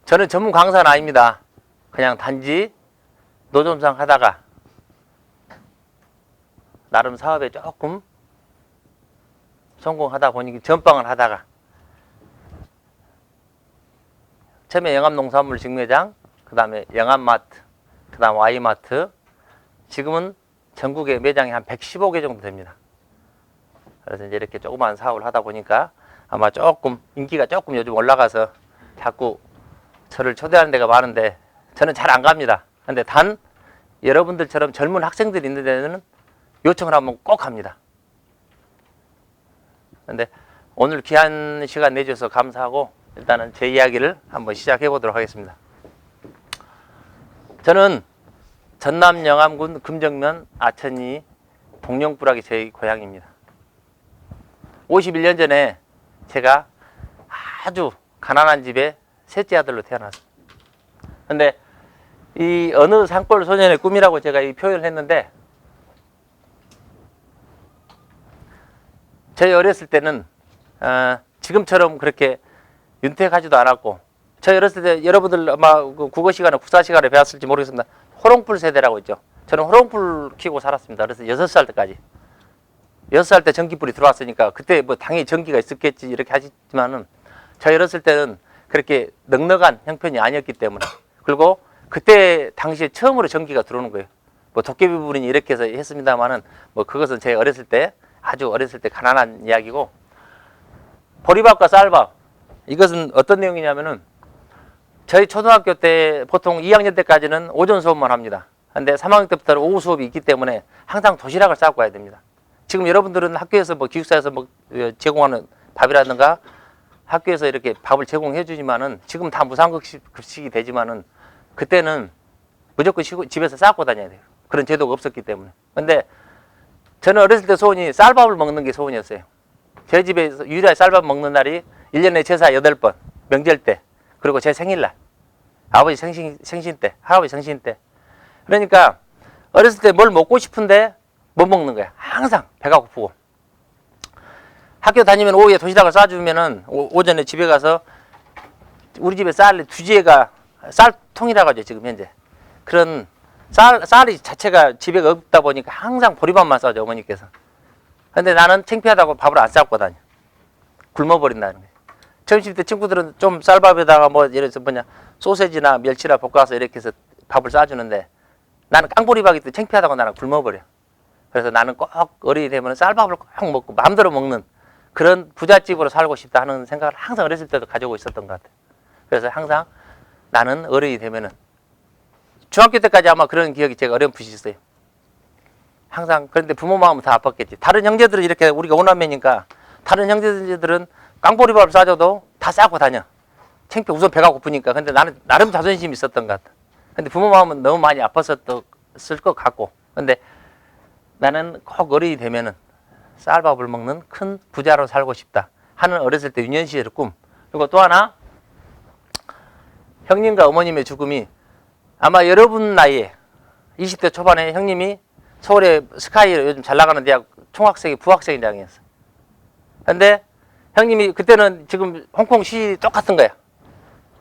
저는 전문 강사는 아닙니다. 그냥 단지 노점상 하다가 나름 사업에 조금 성공하다 보니 전방을 하다가 처음에 영암농산물 직매장, 그 다음에 영암마트, 그 다음 Y마트, 지금은 전국에 매장이 한 115개 정도 됩니다. 그래서 이제 이렇게 조그만 사업을 하다 보니까 아마 조금 인기가 조금 요즘 올라가서 자꾸 저를 초대하는 데가 많은데 저는 잘 안 갑니다. 근데 단 여러분들처럼 젊은 학생들이 있는 데는 요청을 하면 꼭 합니다. 근데 오늘 귀한 시간 내주셔서 감사하고 일단은 제 이야기를 한번 시작해 보도록 하겠습니다. 저는 전남 영암군 금정면 아천리 동령부락이 제 고향입니다. 51년 전에 제가 아주 가난한 집에 셋째 아들로 태어났습니다. 근데 이 어느 산골 소년의 꿈이라고 제가 이 표현을 했는데, 저희 어렸을 때는 지금처럼 그렇게 윤택하지도 않았고, 저희 어렸을 때 여러분들 아마 국어 시간에 국사 시간에 배웠을지 모르겠습니다. 호롱불 세대라고 있죠. 저는 호롱불 키고 살았습니다. 그래서 6살 때까지. 6살 때 전기불이 들어왔으니까 그때 뭐 당연히 전기가 있었겠지 이렇게 하시지만은 저희 어렸을 때는 그렇게 넉넉한 형편이 아니었기 때문에, 그리고 그때 당시에 처음으로 전기가 들어오는 거예요. 뭐 도깨비 부분이 이렇게 해서 했습니다만은 뭐 그것은 제 어렸을 때 아주 어렸을 때 가난한 이야기고, 보리밥과 쌀밥, 이것은 어떤 내용이냐면은 저희 초등학교 때 보통 2학년 때까지는 오전 수업만 합니다. 근데 3학년 때부터는 오후 수업이 있기 때문에 항상 도시락을 싸고 가야 됩니다. 지금 여러분들은 학교에서 뭐 기숙사에서 뭐 제공하는 밥이라든가 학교에서 이렇게 밥을 제공해 주지만은 지금 다 무상급식이 되지만은 그때는 무조건 집에서 싸고 다녀야 돼요. 그런 제도가 없었기 때문에. 근데 저는 어렸을 때 소원이 쌀밥을 먹는 게 소원이었어요. 제 집에서 유일하게 쌀밥 먹는 날이 1년에 제사 8번, 명절 때, 그리고 제 생일날, 아버지 생신 때, 할아버지 생신 때. 그러니까 어렸을 때 뭘 먹고 싶은데 못 먹는 거야. 항상 배가 고프고. 학교 다니면 오후에 도시락을 싸주면은 오전에 집에 가서 우리 집에 쌀 두지에가 쌀통이라고 하죠, 지금 현재. 그런 쌀이 자체가 집에 없다 보니까 항상 보리밥만 싸죠, 어머니께서. 근데 나는 창피하다고 밥을 안 싸고 다녀. 굶어버린다는 거예요. 점심 때 친구들은 좀 쌀밥에다가 뭐 예를 들어서 뭐냐 소세지나 멸치나 볶아서 이렇게 해서 밥을 싸주는데 나는 깡보리밥이 또 창피하다고 나는 굶어버려. 그래서 나는 꼭 어른이 되면 쌀밥을 꼭 먹고 마음대로 먹는 그런 부잣집으로 살고 싶다 하는 생각을 항상 어렸을 때도 가지고 있었던 것 같아요. 그래서 항상 나는 어른이 되면은, 중학교 때까지 아마 그런 기억이 제가 어렴풋이 있어요. 항상. 그런데 부모 마음은 다 아팠겠지. 다른 형제들은 이렇게 우리가 오남매니까 다른 형제들은 깡보리밥을 싸줘도 다 싸고 다녀. 창피, 우선 배가 고프니까. 근데 나는 나름 자존심이 있었던 것 같아. 근데 부모 마음은 너무 많이 아팠었을 것 같고. 근데 나는 꼭 어른이 되면은 쌀밥을 먹는 큰 부자로 살고 싶다 하는 어렸을 때 유년 시절의 꿈. 그리고 또 하나, 형님과 어머님의 죽음이 아마 여러분 나이에 20대 초반에 형님이 서울의 스카이 요즘 잘 나가는 대학 총학생이 부학생회장이었어. 근데 형님이 그때는 지금 홍콩 시 똑같은 거야.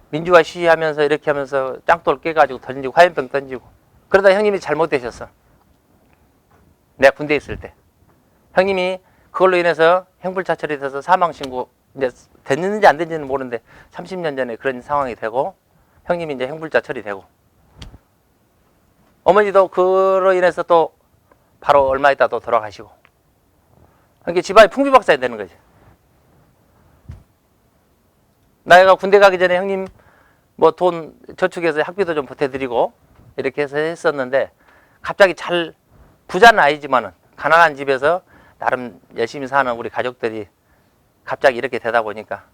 민주화 시위하면서 이렇게 하면서 짱돌 깨가지고 던지고 화염병 던지고. 그러다 형님이 잘못되셨어. 내가 군대에 있을 때. 형님이 그걸로 인해서 형불자철이 돼서 사망신고 이제 됐는지 안 됐는지는 모르는데 30년 전에 그런 상황이 되고 형님이 이제 형불자 처리되고, 어머니도 그로 인해서 또 바로 얼마 있다 또 돌아가시고, 그러니까 집안이 풍비박산이 되는 거지. 나이가 군대 가기 전에 형님 뭐 돈 저축해서 학비도 좀 보태드리고 이렇게 해서 했었는데, 갑자기 잘 부자는 아니지만은 가난한 집에서 나름 열심히 사는 우리 가족들이 갑자기 이렇게 되다 보니까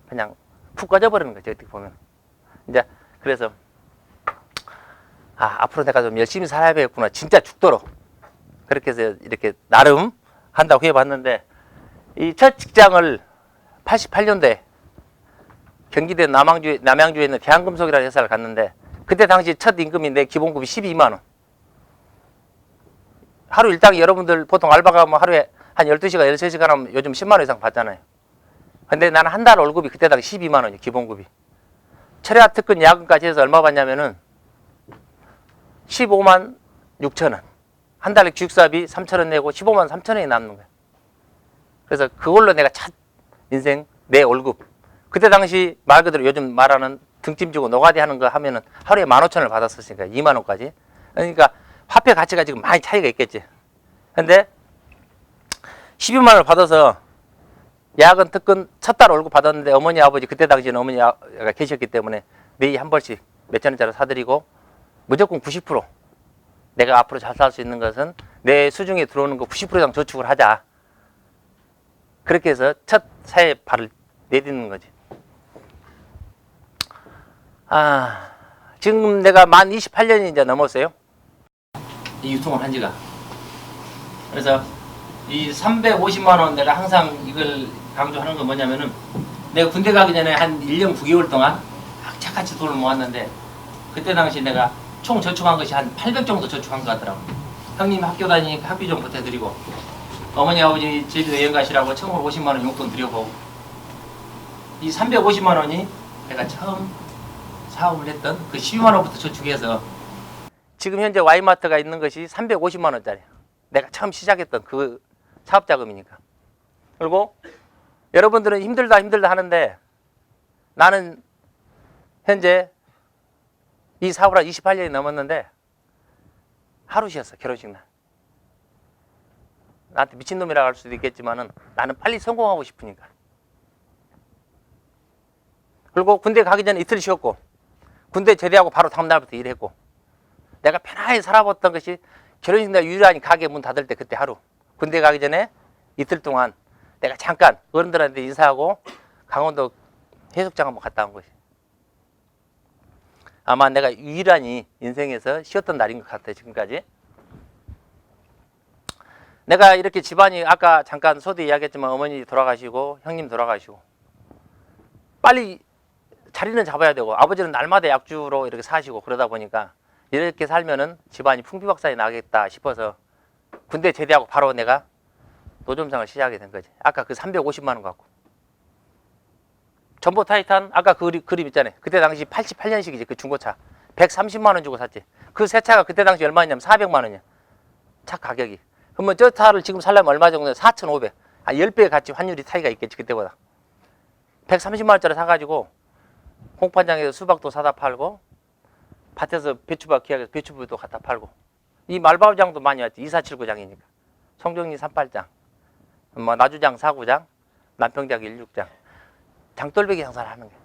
그냥 푹 꺼져버리는 거죠, 어떻게 보면. 이제 그래서 앞으로 내가 좀 열심히 살아야 되겠구나, 진짜 죽도록. 그렇게 해서 이렇게 나름 한다고 해봤는데, 이 첫 직장을 88년도에 경기도 남양주에 있는 대한금속이라는 회사를 갔는데, 그때 당시 첫 임금이 내 기본급이 12만 원. 하루 일당 여러분들 보통 알바 가면 하루에 한 12시간, 13시간 하면 요즘 10만 원 이상 받잖아요. 근데 나는 한 달 월급이 그때 당시 12만 원이에요, 기본급이. 철야 특근 야근까지 해서 얼마 받냐면은 15만 6천 원. 한 달에 기숙사비 3천 원 내고 15만 3천 원이 남는 거야. 그래서 그걸로 내가 첫 인생 내 월급. 그때 당시 말 그대로 요즘 말하는 등짐 지고 노가디 하는 거 하면은 하루에 15,000원을 받았었으니까 2만 원까지. 그러니까 화폐 가치가 지금 많이 차이가 있겠지. 근데 12만 원을 받아서 야근 특근 첫 달 월급 받았는데 어머니 아버지 그때 당시에는 어머니가 계셨기 때문에 매일 한 벌씩 몇천 원짜리 사드리고 무조건 90% 내가 앞으로 잘 살 수 있는 것은 내 수중에 들어오는 거 90% 이상 저축을 하자. 그렇게 해서 첫 사회에 발을 내딛는 거지. 지금 내가 만 28년이 이제 넘었어요. 이 유통을 한 지가. 그래서 이 350만 원 내가 항상 이걸 강조하는 건 뭐냐면은 내가 군대 가기 전에 한 1년 9개월 동안 악착같이 돈을 모았는데 그때 당시 내가 총 저축한 것이 한 800 정도 저축한 것 같더라고. 형님 학교 다니니까 학비 좀 보태드리고 어머니 아버지 제주도 여행 가시라고 처음으로 50만 원 용돈 드려보고 이 350만 원이 내가 처음 사업을 했던 그 12만 원부터 저축해서 지금 현재 와이마트가 있는 것이 350만 원짜리. 내가 처음 시작했던 그 사업 자금이니까. 그리고 여러분들은 힘들다 하는데 나는 현재 이 사업을 한 28년이 넘었는데 하루 쉬었어. 결혼식 날. 나한테 미친놈이라고 할 수도 있겠지만은 나는 빨리 성공하고 싶으니까. 그리고 군대 가기 전에 이틀 쉬었고 군대 제대하고 바로 다음 날부터 일했고 내가 편하게 살아봤던 것이 결혼식 날 유일한 가게 문 닫을 때 그때 하루. 군대 가기 전에 이틀 동안 내가 잠깐 어른들한테 인사하고 강원도 해수욕장 한번 갔다 온 것이. 아마 내가 유일한이 인생에서 쉬었던 날인 것 같아요. 지금까지. 내가 이렇게 집안이 아까 잠깐 소도 이야기했지만 어머니 돌아가시고 형님 돌아가시고 빨리 자리는 잡아야 되고 아버지는 날마다 약주로 이렇게 사시고 그러다 보니까 이렇게 살면은 집안이 풍비박산이 나겠다 싶어서 군대 제대하고 바로 내가 노점상을 시작하게 된 거지. 아까 그 350만 원 갖고. 전보 타이탄 아까 그 그림 있잖아요. 그때 당시 88년식이지 그 중고차. 130만 원 주고 샀지. 그 새 차가 그때 당시 얼마였냐면 400만 원이야. 차 가격이. 그러면 저 차를 지금 살려면 얼마 정도? 4,500. 10배의 가치 환율이 차이가 있겠지 그때보다. 130만 원짜리 사가지고 공판장에서 수박도 사다 팔고 밭에서 배추밭 기약해서 배추부도 갖다 팔고 이 말바우장도 많이 왔지. 2479장이니까. 송정리 38장, 뭐 나주장 4구장, 남평장 16장. 장돌배기 장사를 하는 거야.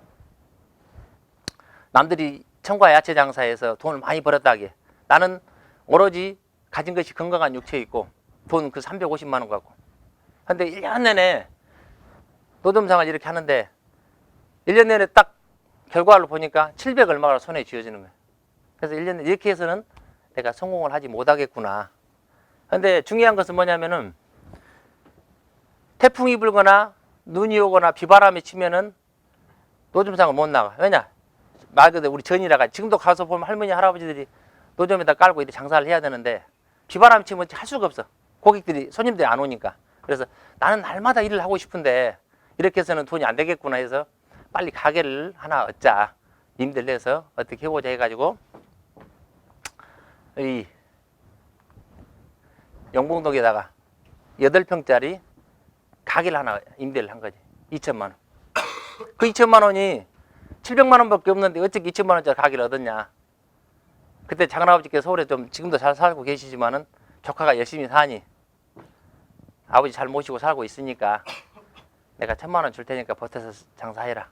남들이 청과 야채 장사에서 돈을 많이 벌었다 하기에 나는 오로지 가진 것이 건강한 육체에 있고 돈 그 350만 원 갖고. 근데 1년 내내 노점상을 이렇게 하는데 1년 내내 딱 결과를 보니까 700 얼마가 손에 쥐어지는 거야. 그래서 1년 내내 이렇게 해서는 내가 성공을 하지 못하겠구나. 근데 중요한 것은 뭐냐면은 태풍이 불거나 눈이 오거나 비바람이 치면은 노점상을 못 나가. 왜냐? 말 그대로 우리 전이라가 지금도 가서 보면 할머니 할아버지들이 노점에다 깔고 이렇게 장사를 해야 되는데 비바람 치면 할 수가 없어. 고객들이 손님들이 안 오니까. 그래서 나는 날마다 일을 하고 싶은데 이렇게 해서는 돈이 안 되겠구나 해서 빨리 가게를 하나 얻자. 임대를 내서 어떻게 해보자 해가지고 이 영봉동에다가 8평짜리 가게를 하나 임대를 한 거지. 2천만 원. 그 2천만 원이 700만 원밖에 없는데 어떻게 2천만 원짜리 가게를 얻었냐. 그때 작은아버지께서 서울에 좀 지금도 잘 살고 계시지만은 조카가 열심히 사니 아버지 잘 모시고 살고 있으니까 내가 1,000만 원 줄 테니까 보태서 장사해라.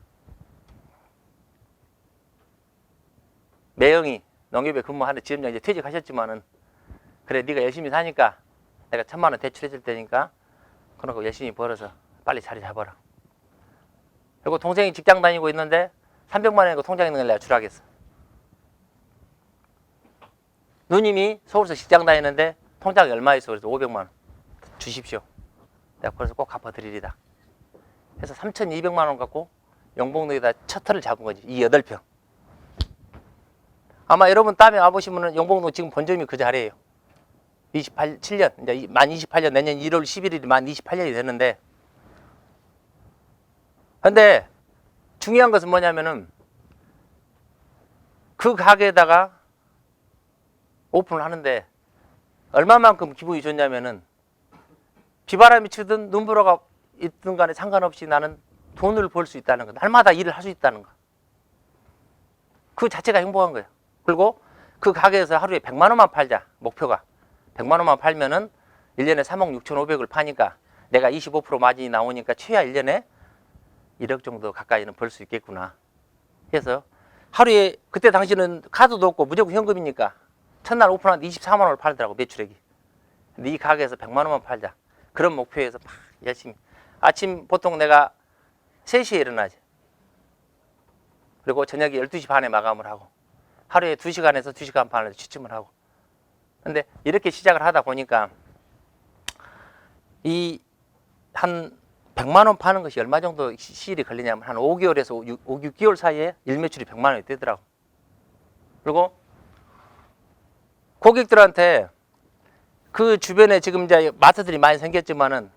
매형이 농협에 근무하는 지점장 이제 퇴직하셨지만은 그래 네가 열심히 사니까 내가 1,000만 원 대출해 줄 테니까 그러고 열심히 벌어서 빨리 자리 잡아라. 그리고 동생이 직장 다니고 있는데 300만 원이고 통장에 있는 걸 내가 주라겠어. 누님이 서울에서 직장 다니는데 통장에 얼마 있어? 그래서 500만 원 주십시오. 내가 그래서 꼭 갚아드리리다. 해서 3,200만 원 갖고 영봉동에다 첫 터를 잡은 거지. 이 8평. 아마 여러분 다음에 와보시면은 영봉동 지금 본점이 그 자리예요. 7년, 이제 만 28년, 내년 1월 11일이 만 28년이 되는데, 근데 중요한 것은 뭐냐면은 그 가게에다가 오픈을 하는데 얼마만큼 기분이 좋냐면은 비바람이 치든 눈보라가 있든 간에 상관없이 나는 돈을 벌 수 있다는 거. 날마다 일을 할 수 있다는 거. 그 자체가 행복한 거예요. 그리고 그 가게에서 하루에 100만 원만 팔자. 목표가. 100만 원만 팔면은 1년에 3억 6천5백을 파니까 내가 25% 마진이 나오니까 최하 1년에 1억 정도 가까이는 벌 수 있겠구나. 그래서 하루에 그때 당시는 카드도 없고 무조건 현금이니까 첫날 오픈하는데 24만 원을 팔더라고 매출액이. 근데 이 가게에서 100만 원만 팔자. 그런 목표에서 막 열심히. 아침 보통 내가 3시에 일어나지. 그리고 저녁에 12시 반에 마감을 하고 하루에 2시간에서 2시간 반을 취침을 하고. 근데 이렇게 시작을 하다 보니까 이 한 100만 원 파는 것이 얼마 정도 시일이 걸리냐면 한 5개월에서 5, 6개월 사이에 일매출이 100만 원이 되더라고. 그리고 고객들한테 그 주변에 지금 이제 마트들이 많이 생겼지만은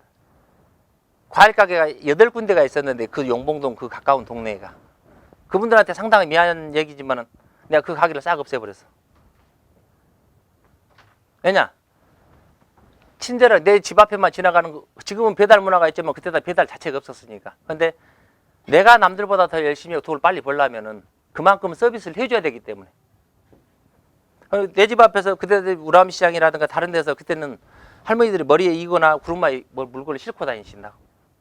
과일 가게가 8군데가 있었는데 그 용봉동 그 가까운 동네가 그분들한테 상당히 미안한 얘기지만은 내가 그 가게를 싹 없애버렸어. 왜냐? 친절하게 내 집 앞에만 지나가는 거, 지금은 배달 문화가 있지만 그때 다 배달 자체가 없었으니까. 근데 내가 남들보다 더 열심히 돈을 빨리 벌려면은 그만큼 서비스를 해줘야 되기 때문에. 내 집 앞에서 그때 우람시장이라든가 다른 데서 그때는 할머니들이 머리에 이거나 구름마에 물건을 싣고 다니신다고.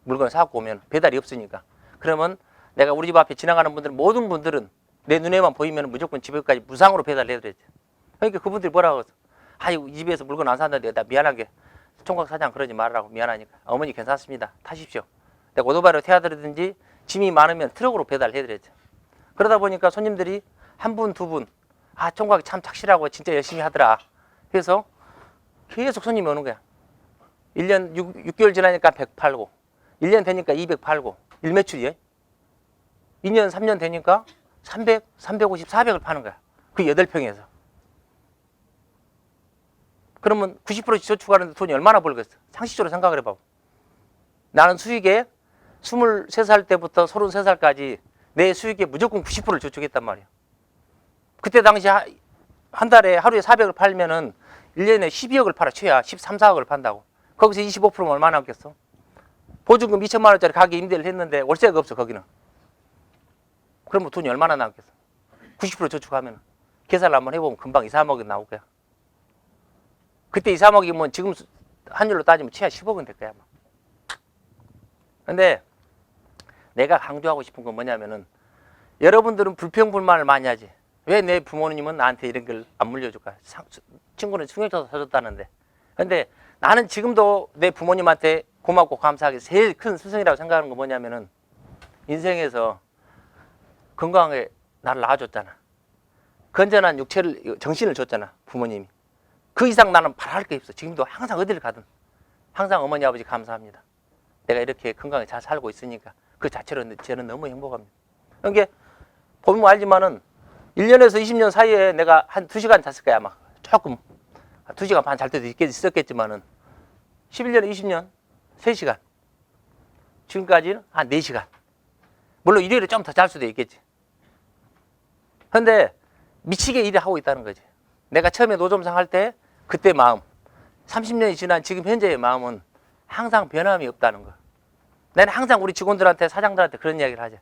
물건을 사갖고 오면 배달이 없으니까. 그러면 내가 우리 집 앞에 지나가는 분들은 모든 분들은 내 눈에만 보이면 무조건 집에까지 무상으로 배달을 해드렸죠. 그러니까 그분들이 뭐라고 하죠? 아이고 이 집에서 물건 안 샀는데 나 미안하게 총각 사장 그러지 말라고 미안하니까 어머니 괜찮습니다. 타십시오. 내가 오토바이로 태워드리든지 짐이 많으면 트럭으로 배달을 해드렸죠. 그러다 보니까 손님들이 한 분, 두 분, 아 총각이 참 착실하고 진짜 열심히 하더라. 그래서 계속 손님이 오는 거야. 1년 6개월 지나니까 100 팔고 1년 되니까 200 팔고 일매출이에요. 2년 3년 되니까 300, 350, 400을 파는 거야. 그 8평에서. 그러면 90%씩 저축하는데 돈이 얼마나 벌겠어? 상식적으로 생각을 해봐. 나는 수익에 23살 때부터 33살까지 내 수익에 무조건 90%를 저축했단 말이야. 그때 당시 한 달에 하루에 400을 팔면은 1년에 12억을 팔아. 최하 13, 4억을 판다고. 거기서 25%면 얼마나 남겠어? 보증금 2천만 원짜리 가게 임대를 했는데 월세가 없어 거기는. 그러면 돈이 얼마나 남겠어? 90% 저축하면 계산을 한번 해보면 금방 2, 3억이 나올 거야. 그때 2, 3억이면 지금 환율로 따지면 최하 10억은 될 거야. 근데 내가 강조하고 싶은 건 뭐냐면은 여러분들은 불평불만을 많이 하지. 왜 내 부모님은 나한테 이런 걸 안 물려줄까? 친구는 충격줘서 사줬다는데. 근데 나는 지금도 내 부모님한테 고맙고 감사하게 제일 큰 스승이라고 생각하는 건 뭐냐면은 인생에서 건강하게 나를 낳아줬잖아. 건전한 육체를, 정신을 줬잖아. 부모님이. 그 이상 나는 바랄 게 없어. 지금도 항상 어디를 가든 항상 어머니 아버지 감사합니다. 내가 이렇게 건강하게 잘 살고 있으니까 그 자체로 저는 너무 행복합니다. 그러니까 보면 알지만은 1년에서 20년 사이에 내가 한 2시간 잤을 거야 아마. 조금 2시간 반 잘 때도 있었겠지만은 11년에 20년 3시간. 지금까지는 한 4시간. 물론 일요일에 좀 더 잘 수도 있겠지. 근데 미치게 일을 하고 있다는 거지. 내가 처음에 노점상 할 때 그때 마음, 30년이 지난 지금 현재의 마음은 항상 변함이 없다는 거. 나는 항상 우리 직원들한테 사장들한테 그런 이야기를 하죠.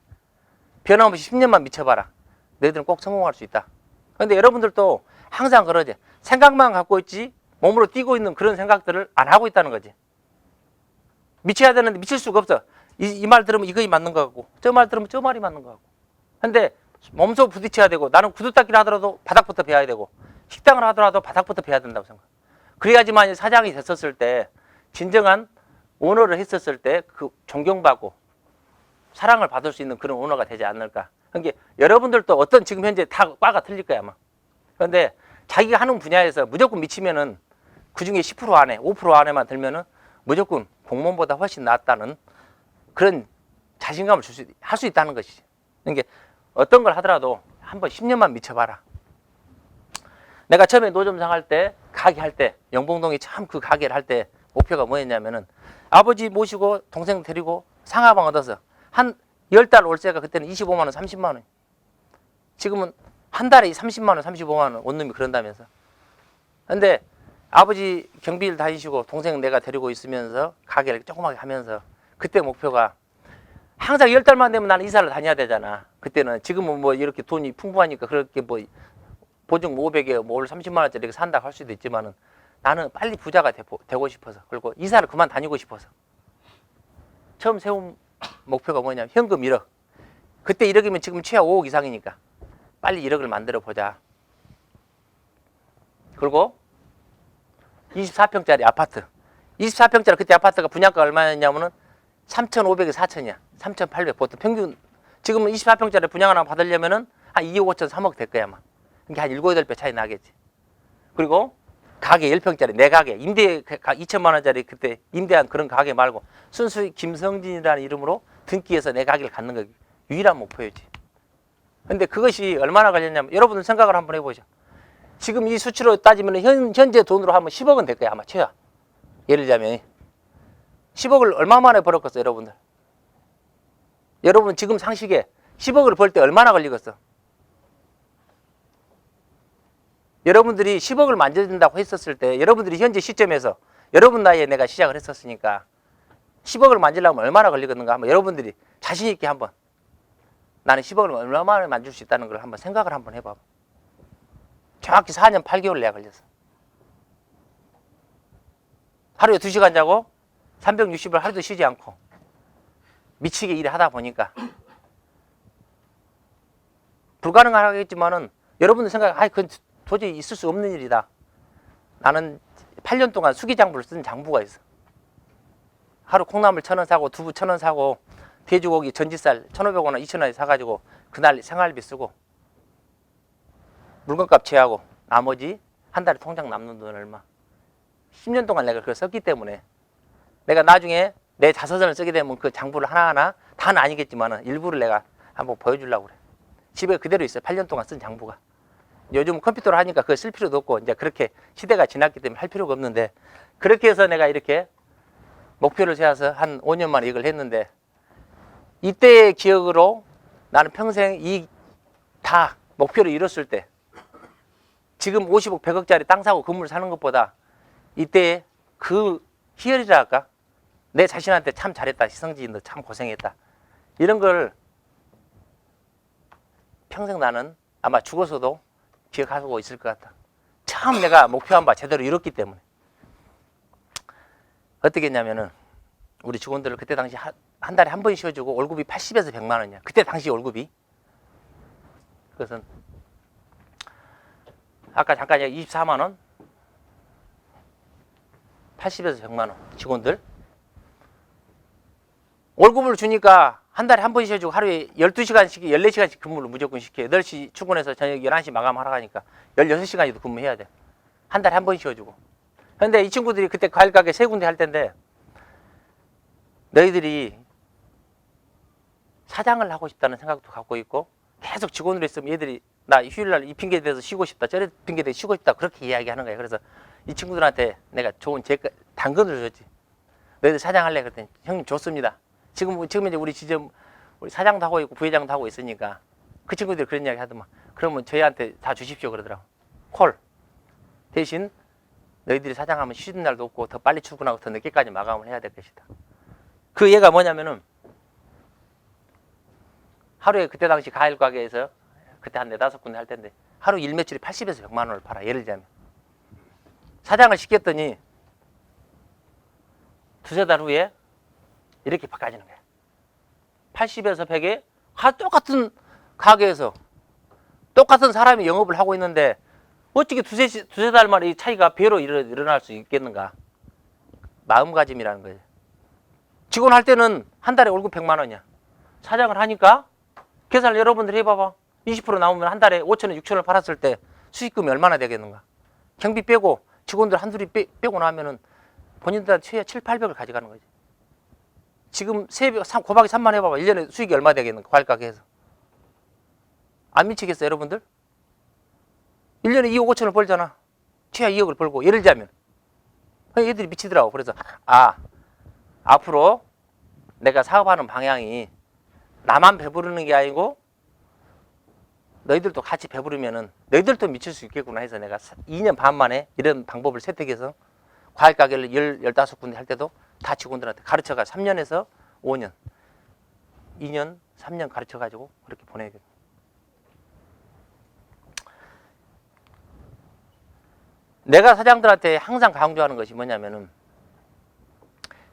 변함없이 10년만 미쳐봐라. 너희들은 꼭 성공할 수 있다. 그런데 여러분들도 항상 그러지. 생각만 갖고 있지 몸으로 뛰고 있는 그런 생각들을 안 하고 있다는 거지. 미쳐야 되는데 미칠 수가 없어. 이 말 들으면 이거 맞는 거 같고 저 말 들으면 저 말이 맞는 거 같고. 근데 몸소 부딪혀야 되고 나는 구두 닦기를 하더라도 바닥부터 베어야 되고 식당을 하더라도 바닥부터 베어야 된다고 생각해. 그래야지만 사장이 됐었을 때 진정한 오너를 했었을 때 그 존경받고 사랑을 받을 수 있는 그런 오너가 되지 않을까. 그러니까 여러분들도 어떤 지금 현재 다 과가 틀릴 거야 아마. 그런데 자기가 하는 분야에서 무조건 미치면은 그중에 10% 안에 5% 안에만 들면은 무조건 공무원보다 훨씬 낫다는 그런 자신감을 할 수 있다는 것이지. 그러니까 어떤 걸 하더라도 한번 10년만 미쳐봐라. 내가 처음에 노점상 할 때, 가게 할 때, 영봉동에 참 그 가게를 할 때 목표가 뭐였냐면은 아버지 모시고 동생 데리고 상하방 얻어서 한 10달 월세가 그때는 25만 원, 30만 원. 지금은 한 달에 30만 원, 35만 원 온 놈이 그런다면서. 근데 아버지 경비일 다니시고 동생 내가 데리고 있으면서 가게를 조그맣게 하면서 그때 목표가 항상 10달만 되면 나는 이사를 다녀야 되잖아. 그때는 지금은 뭐 이렇게 돈이 풍부하니까 그렇게 뭐 보증 500에 뭐 올 30만 원짜리 이렇게 산다고 할 수도 있지만은 나는 빨리 부자가 되고 싶어서 그리고 이사를 그만 다니고 싶어서 처음 세운 목표가 뭐냐면 현금 1억. 그때 1억이면 지금 최하 5억 이상이니까 빨리 1억을 만들어 보자. 그리고 24평짜리 아파트. 24평짜리 그때 아파트가 분양가 얼마였냐면은 3,500에 4천이야. 3,800 보통 평균 지금은 24평짜리 분양 하나 받으려면은 한 2억 5천 3억 될 거야 아마. 이게 한 7, 8배 차이 나겠지. 그리고 가게 10평짜리 내 가게 임대 2천만 원짜리 그때 임대한 그런 가게 말고 순수히 김성진이라는 이름으로 등기해서 내 가게를 갖는 거 유일한 목표였지. 근데 그것이 얼마나 걸렸냐면 여러분들 생각을 한번 해보죠. 지금 이 수치로 따지면 현재 돈으로 하면 10억은 될 거야 아마 최하. 예를 들자면 10억을 얼마 만에 벌었겠어 여러분들. 여러분 지금 상식에 10억을 벌 때 얼마나 걸리겠어. 여러분들이 10억을 만져준다고 했었을 때 여러분들이 현재 시점에서 여러분 나이에 내가 시작을 했었으니까 10억을 만지려면 얼마나 걸리겠는가 한번 여러분들이 자신 있게 한번 나는 10억을 얼마나 만질 수 있다는 걸 한번 생각을 한번 해봐. 정확히 4년 8개월 내가 걸렸어. 하루에 2시간 자고 360일 하루도 쉬지 않고 미치게 일을 하다 보니까 불가능하겠지만은 여러분들 생각 그건 도저히 있을 수 없는 일이다. 나는 8년 동안 수기장부를 쓴 장부가 있어. 하루 콩나물 1,000원 사고 두부 1,000원 사고 돼지고기 전지살 1,500원 2,000원에 사가지고 그날 생활비 쓰고 물건값 제하고 나머지 한 달에 통장 남는 돈 얼마 10년 동안 내가 그걸 썼기 때문에 내가 나중에 내 자서전을 쓰게 되면 그 장부를 하나하나 다는 아니겠지만 일부를 내가 한번 보여주려고 그래. 집에 그대로 있어요. 8년 동안 쓴 장부가. 요즘 컴퓨터로 하니까 그걸 쓸 필요도 없고 이제 그렇게 시대가 지났기 때문에 할 필요가 없는데 그렇게 해서 내가 이렇게 목표를 세워서 한 5년 만에 이걸 했는데 이때의 기억으로 나는 평생 이 다 목표를 이뤘을 때 지금 50억 100억짜리 땅 사고 건물 사는 것보다 이때 그 희열이라 할까? 내 자신한테 참 잘했다. 시성진 너 참 고생했다. 이런 걸 평생 나는 아마 죽어서도 기억하고 있을 것 같다. 참 내가 목표한 바 제대로 이뤘기 때문에. 어떻게 했냐면은 우리 직원들을 그때 당시 한 달에 한 번 쉬어주고 월급이 80에서 100만 원이야. 그때 당시 월급이. 그것은 아까 잠깐 24만 원 80에서 100만 원 직원들 월급을 주니까 한 달에 한 번 쉬어주고 하루에 12시간씩 14시간씩 근무를 무조건 시켜. 8시 출근해서 저녁 11시 마감하러 가니까 16시간이도 근무해야 돼. 한 달에 한 번 쉬어주고. 근데 이 친구들이 그때 과일 가게 3군데 할 텐데 너희들이 사장을 하고 싶다는 생각도 갖고 있고 계속 직원으로 있으면 얘들이 나 휴일날 이 핑계에 대해서 쉬고 싶다 저래 핑계에 대해서 쉬고 싶다 그렇게 이야기하는 거예요. 그래서 이 친구들한테 내가 좋은 당근을 줬지. 너희들 사장 할래? 그랬더니 형님 좋습니다. 지금 이제 우리 지점 우리 사장도 하고 있고 부회장도 하고 있으니까 그 친구들이 그런 이야기 하더만 그러면 저희한테 다 주십시오 그러더라고. 콜. 대신 너희들이 사장하면 쉬는 날도 없고 더 빨리 출근하고 더 늦게까지 마감을 해야 될 것이다. 그 얘가 뭐냐면은 하루에 그때 당시 과일 가게에서 그때 한 4-5군데 할 텐데 하루 일 매출이 80에서 100만 원을 팔아. 예를 들자면 사장을 시켰더니 2-3달 후에 이렇게 바꿔지는 거야. 80에서 100에 똑같은 가게에서 똑같은 사람이 영업을 하고 있는데 어떻게 두세 달 만에 이 차이가 배로 일어날 수 있겠는가. 마음가짐이라는 거예요. 직원 할 때는 한 달에 월급 100만 원이야. 사장을 하니까 계산을 여러분들 해봐봐. 20% 나오면 한 달에 5천원 6천원을 팔았을 때 수익금이 얼마나 되겠는가. 경비 빼고 직원들 한둘이 빼고 나면은 본인들한테 최하 700~800을 가져가는 거지. 지금 곱하기 3만 해봐봐. 1년에 수익이 얼마 되겠는가. 과일 가게에서. 안 미치겠어 여러분들? 1년에 2억 5천을 벌잖아. 최하 2억을 벌고 예를 들자면 얘들이 미치더라고. 그래서 앞으로 내가 사업하는 방향이 나만 배부르는 게 아니고 너희들도 같이 배부르면은 너희들도 미칠 수 있겠구나 해서 내가 2년 반 만에 이런 방법을 채택해서 과일 가게를 15군데 할 때도 다 직원들한테 가르쳐가 3년에서 5년, 2년, 3년 가르쳐가지고 그렇게 보내거든. 내가 사장들한테 항상 강조하는 것이 뭐냐면은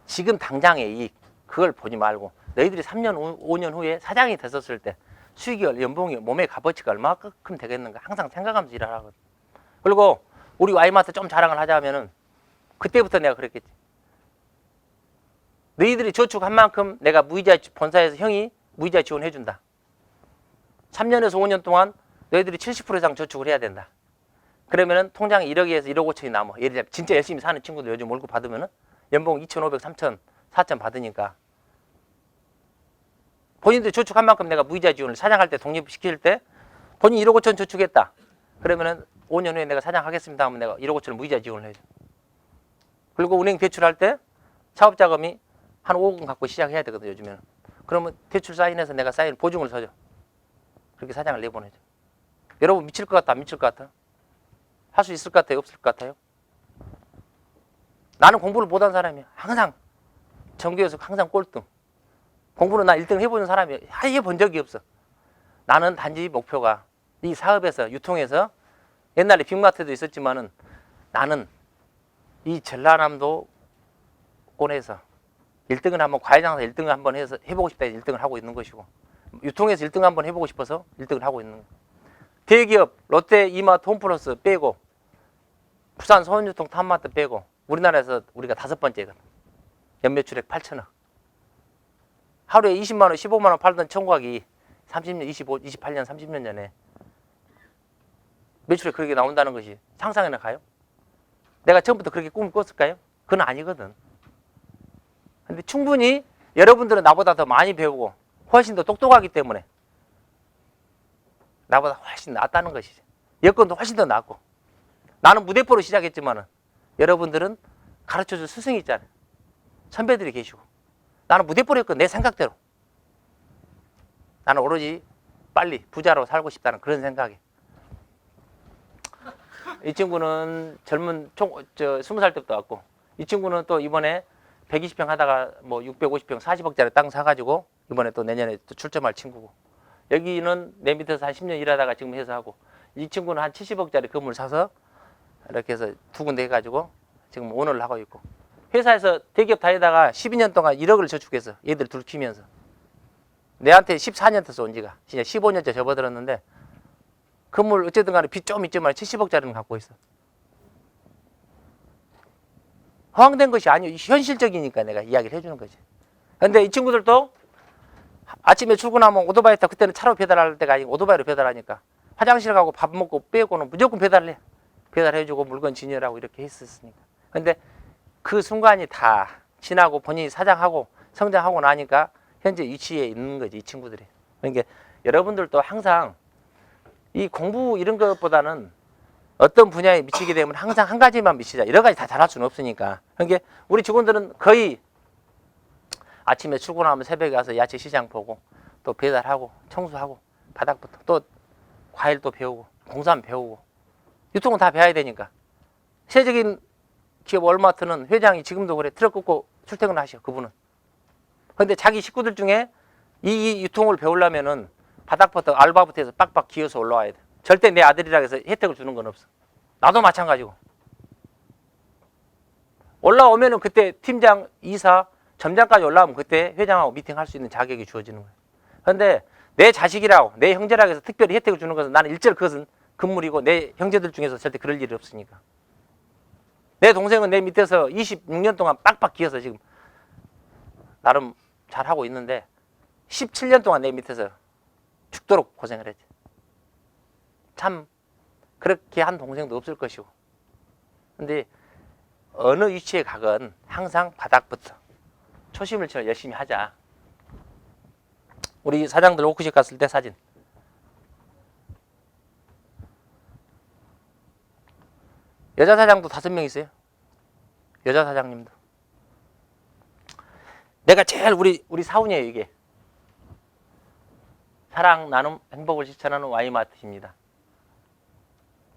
지금 당장의 이익 그걸 보지 말고 너희들이 3년, 5년 후에 사장이 됐었을 때 수익이, 연봉이, 몸의 값어치가 얼마큼 되겠는가 항상 생각하면서 일하거든. 그리고 우리 와이마트 좀 자랑을 하자면은 그때부터 내가 그랬겠지. 너희들이 저축한 만큼 내가 무이자, 본사에서 형이 무이자 지원해준다. 3년에서 5년 동안 너희들이 70% 이상 저축을 해야 된다. 그러면은 통장에 1억에서 1억 5천이 남아. 예를 들면 진짜 열심히 사는 친구들 요즘 월급 받으면은 연봉 2,500, 3,000, 4,000 받으니까 본인들 저축한 만큼 내가 무이자 지원을 사장할 때 독립시킬 때 본인 1억 5천 저축했다. 그러면은 5년 후에 내가 사장하겠습니다 하면 내가 1억 5천 무이자 지원을 해줘. 그리고 은행 대출할 때 사업자금이 한 5억 원 갖고 시작해야 되거든 요즘에는. 그러면 대출 사인해서 내가 사인 보증을 서줘. 그렇게 사장을 내보내줘. 여러분 미칠 것 같다 안 미칠 것 같아? 할 수 있을 것 같아요? 없을 것 같아요? 나는 공부를 못한 사람이야. 항상 전교에서 항상 꼴등. 공부는 나 1등 해보는 사람이야. 해본 적이 없어. 나는 단지 목표가 이 사업에서 유통해서 옛날에 빅마트도 있었지만은 나는 이 전라남도 권에서 1등을 한번 과일장사 1등을 한번 해서 해보고 싶다 해서 1등을 하고 있는 것이고 유통에서 1등 한번 해보고 싶어서 1등을 하고 있는 거야. 대기업 롯데, 이마트, 홈플러스 빼고 부산 서울유통 탐마트 빼고 우리나라에서 우리가 5번째거든. 연매출액 8천억. 하루에 20만 원, 15만 원 팔던 청각이 30년, 28년, 30년 전에 매출액 그렇게 나온다는 것이 상상이나 가요? 내가 처음부터 그렇게 꿈을 꿨을까요? 그건 아니거든. 근데 충분히 여러분들은 나보다 더 많이 배우고 훨씬 더 똑똑하기 때문에 나보다 훨씬 낫다는 것이지. 여건도 훨씬 더 낫고. 나는 무대포로 시작했지만은 여러분들은 가르쳐줄 스승이 있잖아요. 선배들이 계시고. 나는 무대포로 했거든. 내 생각대로. 나는 오로지 빨리 부자로 살고 싶다는 그런 생각이. 이 친구는 젊은 20살 때부터 왔고 이 친구는 또 이번에 120평 하다가 뭐 650평 40억짜리 땅 사가지고 이번에 또 내년에 또 출점할 친구고 여기는 내 밑에서 한 10년 일하다가 지금 해서 하고 이 친구는 한 70억짜리 건물 사서 이렇게 해서 2군데 해가지고 지금 오너를 하고 있고 회사에서 대기업 다니다가 12년 동안 1억을 저축해서 얘들 둘 키우면서 내한테 14년 됐어 온 지가 진짜 15년째 접어들었는데 건물 어쨌든 간에 빚 좀 있지만 70억짜리는 갖고 있어. 허황된 것이 아니고 현실적이니까 내가 이야기를 해주는 거지. 근데 이 친구들도 아침에 출근하면 오토바이 타 그때는 차로 배달할 때가 아니고 오토바이로 배달하니까 화장실 가고 밥 먹고 빼고는 무조건 배달을 해. 배달해주고 물건 진열하고 이렇게 했었으니까. 근데 그 순간이 다 지나고 본인이 사장하고 성장하고 나니까 현재 위치에 있는 거지 이 친구들이. 그러니까 여러분들도 항상 이 공부 이런 것보다는 어떤 분야에 미치게 되면 항상 한 가지만 미치자. 여러 가지 다 잘할 수는 없으니까. 그러니까 우리 직원들은 거의 아침에 출근하면 새벽에 가서 야채 시장 보고 또 배달하고 청소하고 바닥부터 또 과일도 배우고 공산 배우고 유통은 다 배워야 되니까. 세적인 기업 월마트는 회장이 지금도 그래 트럭 끄고 출퇴근을 하셔 그분은. 그런데 자기 식구들 중에 이 유통을 배우려면은 바닥부터 알바부터 해서 빡빡 기어서 올라와야 돼. 절대 내 아들이라 해서 혜택을 주는 건 없어. 나도 마찬가지고. 올라오면은 그때 팀장, 이사, 점장까지 올라오면 그때 회장하고 미팅할 수 있는 자격이 주어지는 거예요. 그런데 내 자식이라고 내 형제라고 해서 특별히 혜택을 주는 것은 나는 일절 그것은 금물이고 내 형제들 중에서 절대 그럴 일이 없으니까. 내 동생은 내 밑에서 26년 동안 빡빡 기어서 지금 나름 잘하고 있는데 17년 동안 내 밑에서 죽도록 고생을 했지. 참 그렇게 한 동생도 없을 것이고. 근데 어느 위치에 가건 항상 바닥부터 초심을 쳐 열심히 하자. 우리 사장들 워크숍 갔을 때 사진. 여자 사장도 5명 있어요. 여자 사장님도. 내가 제일 우리 사원이에요 이게. 사랑, 나눔, 행복을 실천하는 Y마트입니다.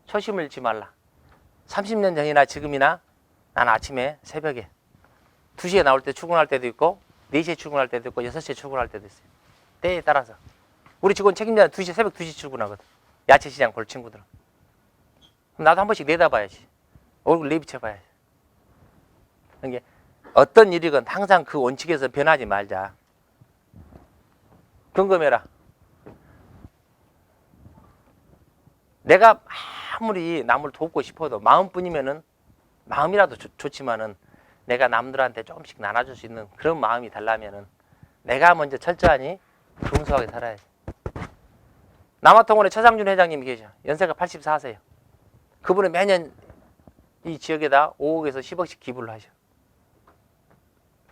초심을 잃지 말라. 30년 전이나 지금이나 난 아침에 새벽에 2시에 나올 때 출근할 때도 있고 4시에 출근할 때도 있고 6시에 출근할 때도 있어요. 때에 따라서. 우리 직원 책임자는 새벽 2시 출근하거든. 야채시장 볼 친구들은. 그럼 나도 한 번씩 내다봐야지. 얼굴 내비쳐봐야지. 이게 어떤 일이건 항상 그 원칙에서 변하지 말자. 점검해라. 내가 아무리 남을 돕고 싶어도 마음뿐이면은 마음이라도 좋지만은 내가 남들한테 조금씩 나눠줄 수 있는 그런 마음이 달라면은 내가 먼저 철저하니 긍소하게 살아야지. 남아통원의 최상준 회장님이 계셔. 연세가 84세요. 그분은 매년 이 지역에다 5억에서 10억씩 기부를 하셔.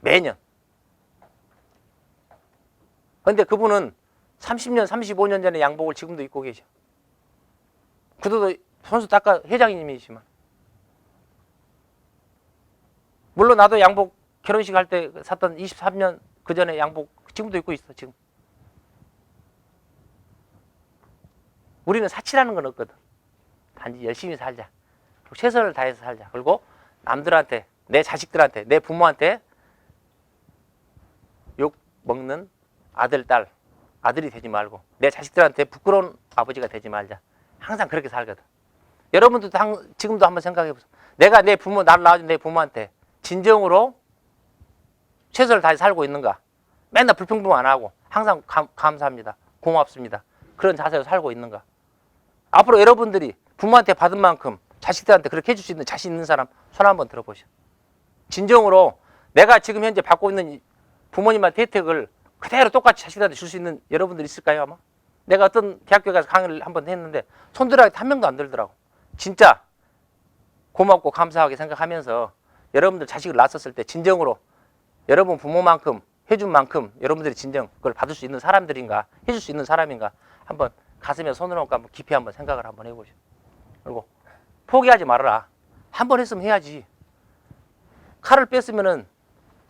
매년. 근데 그분은 30년, 35년 전에 양복을 지금도 입고 계셔. 그도 선수 닦아 회장님이시지만. 물론 나도 양복 결혼식 할 때 샀던 23년 그 전에 양복 지금도 입고 있어, 지금. 우리는 사치라는 건 없거든. 단지 열심히 살자. 최선을 다해서 살자. 그리고 남들한테, 내 자식들한테, 내 부모한테 욕 먹는 아들, 딸, 아들이 되지 말고 내 자식들한테 부끄러운 아버지가 되지 말자. 항상 그렇게 살거든. 여러분도 지금도 한번 생각해 보세요. 내가 내 부모, 나를 낳아준 내 부모한테 진정으로 최선을 다해 살고 있는가? 맨날 불평불 안 하고 항상 감사합니다. 고맙습니다. 그런 자세로 살고 있는가? 앞으로 여러분들이 부모한테 받은 만큼 자식들한테 그렇게 해줄 수 있는 자신 있는 사람 손 한번 들어보시오. 진정으로 내가 지금 현재 받고 있는 부모님한테 혜택을 그대로 똑같이 자식들한테 줄 수 있는 여러분들 있을까요, 아마? 내가 어떤 대학교에 가서 강의를 한번 했는데 손들어야 한 명도 안 들더라고. 진짜 고맙고 감사하게 생각하면서 여러분들 자식을 낳았을 때 진정으로 여러분 부모만큼 해준 만큼 여러분들이 진정 그걸 받을 수 있는 사람들인가, 해줄 수 있는 사람인가 한번 가슴에 손을 얹고 한번 깊이 한번 생각을 한번 해보시오. 그리고 포기하지 말아라. 한번 했으면 해야지. 칼을 뺐으면은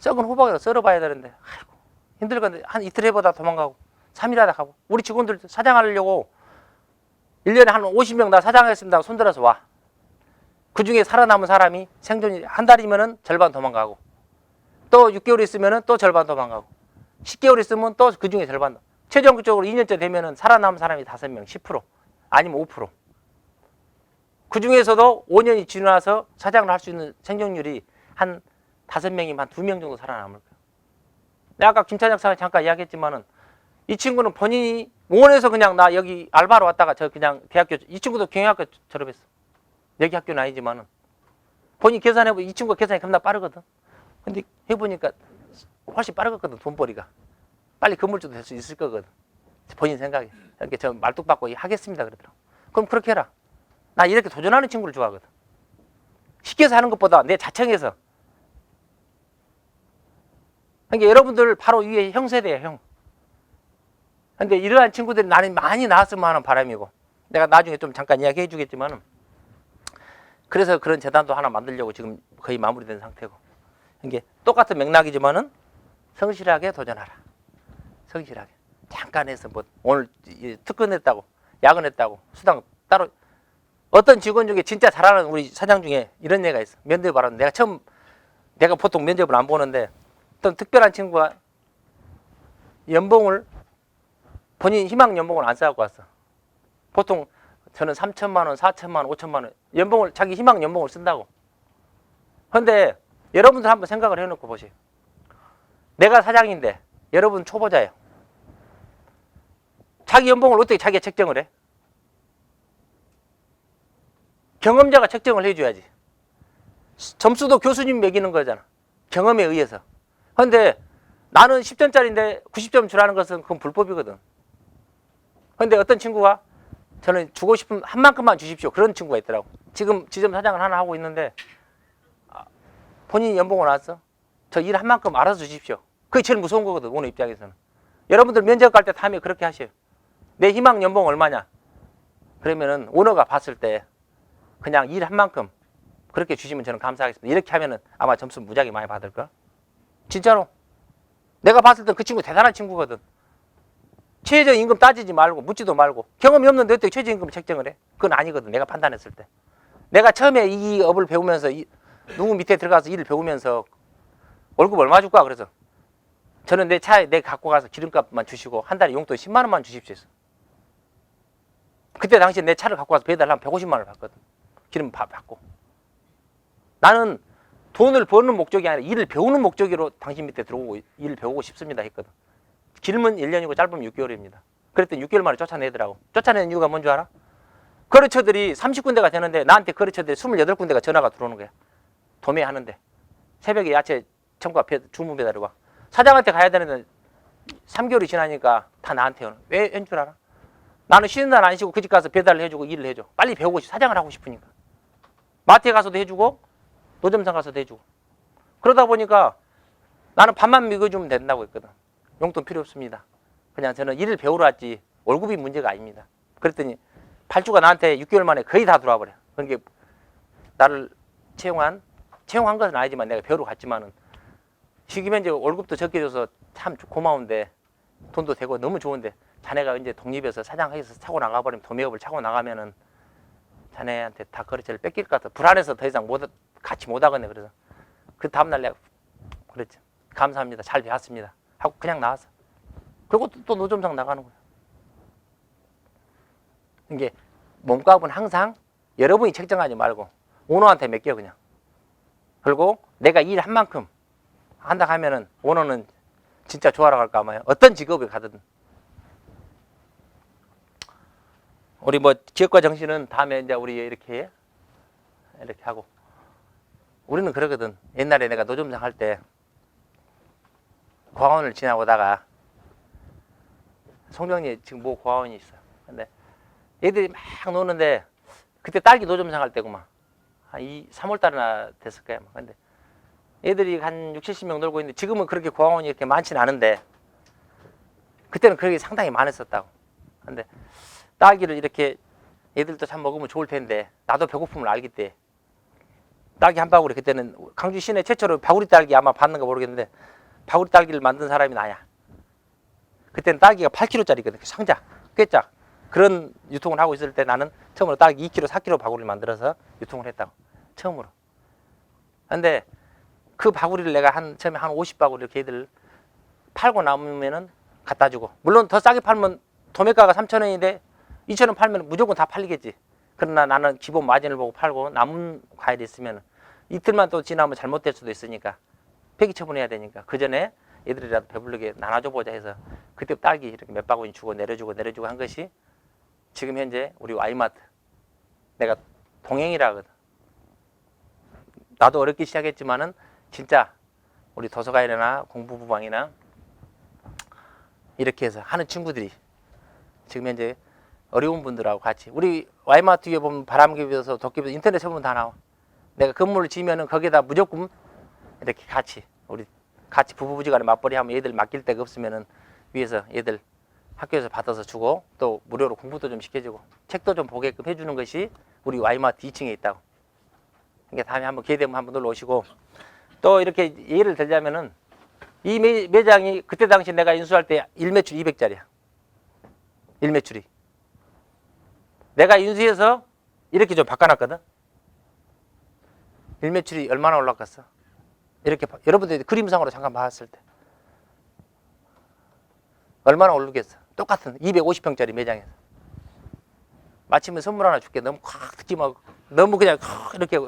썩은 호박이라도 썰어봐야 되는데 아이고 힘들건데 한 이틀 해보다 도망가고 3일 하다 가고. 우리 직원들 사장하려고 1년에 한 50명 다 사장하겠습니다 손들어서 와. 그 중에 살아남은 사람이 생존이 한 달이면은 절반 도망가고 또 6개월 있으면은 또 절반 도망가고 10개월 있으면 또 그 중에 절반. 최종적으로 2년째 되면은 살아남은 사람이 5명, 10% 아니면 5%. 그 중에서도 5년이 지나서 사장을 할 수 있는 생존율이 한 5명이면 한 2명 정도 살아남을 거예요. 내가 아까 김찬혁 사가 잠깐 이야기했지만은 이 친구는 본인이 원해서 그냥 나 여기 알바로 왔다가 저 그냥 대학교, 이 친구도 경영학교 졸업했어. 여기 학교는 아니지만은 본인 계산해보면 이 친구가 계산이 겁나 빠르거든. 근데 해보니까 훨씬 빠르거든, 돈벌이가. 빨리 건물주도 될 수 있을 거거든. 본인 생각에. 이렇게 저 말뚝 받고 하겠습니다 그러더라고. 그럼 그렇게 해라. 나 이렇게 도전하는 친구를 좋아하거든. 시켜서 하는 것보다 내 자청해서. 그러니까 여러분들 바로 위에 형 세대예요, 형. 근데 이러한 친구들이 나는 많이 나왔으면 하는 바람이고, 내가 나중에 좀 잠깐 이야기해 주겠지만은, 그래서 그런 재단도 하나 만들려고 지금 거의 마무리된 상태고. 이게 똑같은 맥락이지만은 성실하게 도전하라. 성실하게. 잠깐 해서 뭐 오늘 특근했다고, 야근했다고, 수당 따로. 어떤 직원 중에 진짜 잘하는 우리 사장 중에 이런 애가 있어. 면접을 받았는데 내가 보통 면접을 안 보는데 어떤 특별한 친구가 연봉을 본인 희망 연봉을 안 쌓고 왔어. 보통 저는 3천만 원, 4천만 원, 5천만 원 연봉을 자기 희망 연봉을 쓴다고. 그런데 여러분들 한번 생각을 해놓고 보세요. 내가 사장인데 여러분 초보자예요. 자기 연봉을 어떻게 자기가 책정을 해? 경험자가 책정을 해줘야지. 점수도 교수님 매기는 거잖아. 경험에 의해서. 그런데 나는 10점짜리인데 90점 주라는 것은 그건 불법이거든. 그런데 어떤 친구가 저는 주고 싶은 한 만큼만 주십시오. 그런 친구가 있더라고. 지금 지점 사장을 하나 하고 있는데 본인이 연봉을 나왔어. 저 일 한 만큼 알아서 주십시오. 그게 제일 무서운 거거든, 오늘 입장에서는. 여러분들 면접 갈 때 다음에 그렇게 하셔요. 내 희망 연봉 얼마냐? 그러면은 오너가 봤을 때 그냥 일 한 만큼 그렇게 주시면 저는 감사하겠습니다. 이렇게 하면은 아마 점수 무지하게 많이 받을걸? 진짜로. 내가 봤을 때 그 친구 대단한 친구거든. 최저임금 따지지 말고 묻지도 말고 경험이 없는데 어떻게 최저임금 책정을 해? 그건 아니거든. 내가 판단했을 때. 내가 처음에 이 업을 배우면서 누구 밑에 들어가서 일을 배우면서 월급 얼마 줄까? 그래서 저는 내 차에 내 갖고 가서 기름값만 주시고 한 달에 용돈 10만 원만 주십시오 했어. 그때 당시에 내 차를 갖고 가서 배달하면 150만 원을 받거든. 기름 받고. 나는 돈을 버는 목적이 아니라 일을 배우는 목적으로 당신 밑에 들어오고 일을 배우고 싶습니다 했거든. 길면 1년이고 짧으면 6개월입니다. 그랬더니 6개월 만에 쫓아내더라고. 쫓아내는 이유가 뭔 줄 알아? 거래처들이 30군데가 되는데 나한테 거래처들이 28군데가 전화가 들어오는 거야. 도매하는데. 새벽에 야채 청과 주문 배달이 와. 사장한테 가야 되는데 3개월이 지나니까 다 나한테 오는. 왜 한 줄 알아? 나는 쉬는 날 안 쉬고 그 집 가서 배달을 해주고 일을 해줘. 빨리 배우고 사장을 하고 싶으니까. 마트에 가서도 해주고 노점상 가서도 해주고. 그러다 보니까 나는 밥만 먹여주면 된다고 했거든. 용돈 필요 없습니다. 그냥 저는 일을 배우러 왔지 월급이 문제가 아닙니다. 그랬더니 발주가 나한테 6개월 만에 거의 다 들어와 버려. 그러니까 나를 채용한 것은 아니지만 내가 배우러 갔지만은 시기면 이제 월급도 적게 줘서 참 고마운데 돈도 되고 너무 좋은데 자네가 이제 독립해서 사장해서 차고 나가버리면 도매업을 차고 나가면은 자네한테 다 거래처를 뺏길 것 같아. 불안해서 더 이상 같이 못 하겠네. 그래서 그 다음날 내가 그랬지. 감사합니다. 잘 배웠습니다. 하고 그냥 나왔어. 그리고 또 노점상 나가는 거야. 이게 몸값은 항상 여러분이 책정하지 말고 오너한테 맡겨 그냥. 그리고 내가 일한 만큼 한다 하면은 오너는 진짜 좋아라 갈까 아마요. 어떤 직업에 가든. 우리 뭐 기업가 정신은 다음에 이제 우리 이렇게 하고. 우리는 그러거든. 옛날에 내가 노점상 할 때 고아원을 지나오다가 송정리에 지금 뭐 고아원이 있어. 근데 애들이 막 노는데 그때 딸기 노점상 할 때구만. 한 3월 달이나 됐을 거야. 근데 애들이 한 60, 70명 놀고 있는데 지금은 그렇게 고아원이 이렇게 많지는 않은데 그때는 그게 상당히 많았었다고. 근데 딸기를 이렇게 애들도 참 먹으면 좋을 텐데 나도 배고픔을 알기 때 딸기 한 바구리 그때는 강주 시내 최초로 바구리 딸기 아마 봤는가 모르겠는데 바구리 딸기를 만든 사람이 나야. 그때는 딸기가 8kg짜리거든. 상자, 꿰짝. 그런 유통을 하고 있을 때 나는 처음으로 딸기 2kg, 4kg 바구리를 만들어서 유통을 했다고. 처음으로. 근데 그 바구리를 내가 처음에 한 50바구리 이렇게 애들 팔고 남으면은 갖다 주고. 물론 더 싸게 팔면 도매가가 3,000원인데 2,000원 팔면 무조건 다 팔리겠지. 그러나 나는 기본 마진을 보고 팔고 남은 과일이 있으면 이틀만 또 지나면 잘못될 수도 있으니까 폐기 처분해야 되니까 그 전에 애들이라도 배부르게 나눠줘 보자 해서 그때 딸기 이렇게 몇 바구니 주고 내려주고 한 것이 지금 현재 우리 와이마트 내가 동행이라 하거든. 나도 어렵게 시작했지만은 진짜 우리 도서관이나 공부부방이나 이렇게 해서 하는 친구들이 지금 현재 어려운 분들하고 같이 우리 와이마트 위에 보면 바람개비에서 도깨비 인터넷 쳐보면 다 나와. 내가 건물을 지으면은 거기에다 무조건 이렇게 같이 우리 같이 부부지간에 맞벌이 하면 애들 맡길 데가 없으면은 위에서 애들 학교에서 받아서 주고 또 무료로 공부도 좀 시켜주고 책도 좀 보게끔 해주는 것이 우리 와이마트 2층에 있다고. 그러니까 다음에 한번 기회 되면 한번 놀러 오시고 또 이렇게 예를 들자면은 이 매장이 그때 당시 내가 인수할 때 일매출 200짜리야. 일매출이. 내가 인수해서 이렇게 좀 바꿔놨거든. 일매출이 얼마나 올라갔어? 이렇게 여러분들이 그림상으로 잠깐 봤을 때 얼마나 오르겠어? 똑같은 250평짜리 매장에서 마침은 선물 하나 줄게. 너무 콱 듣지 말고 너무 그냥 이렇게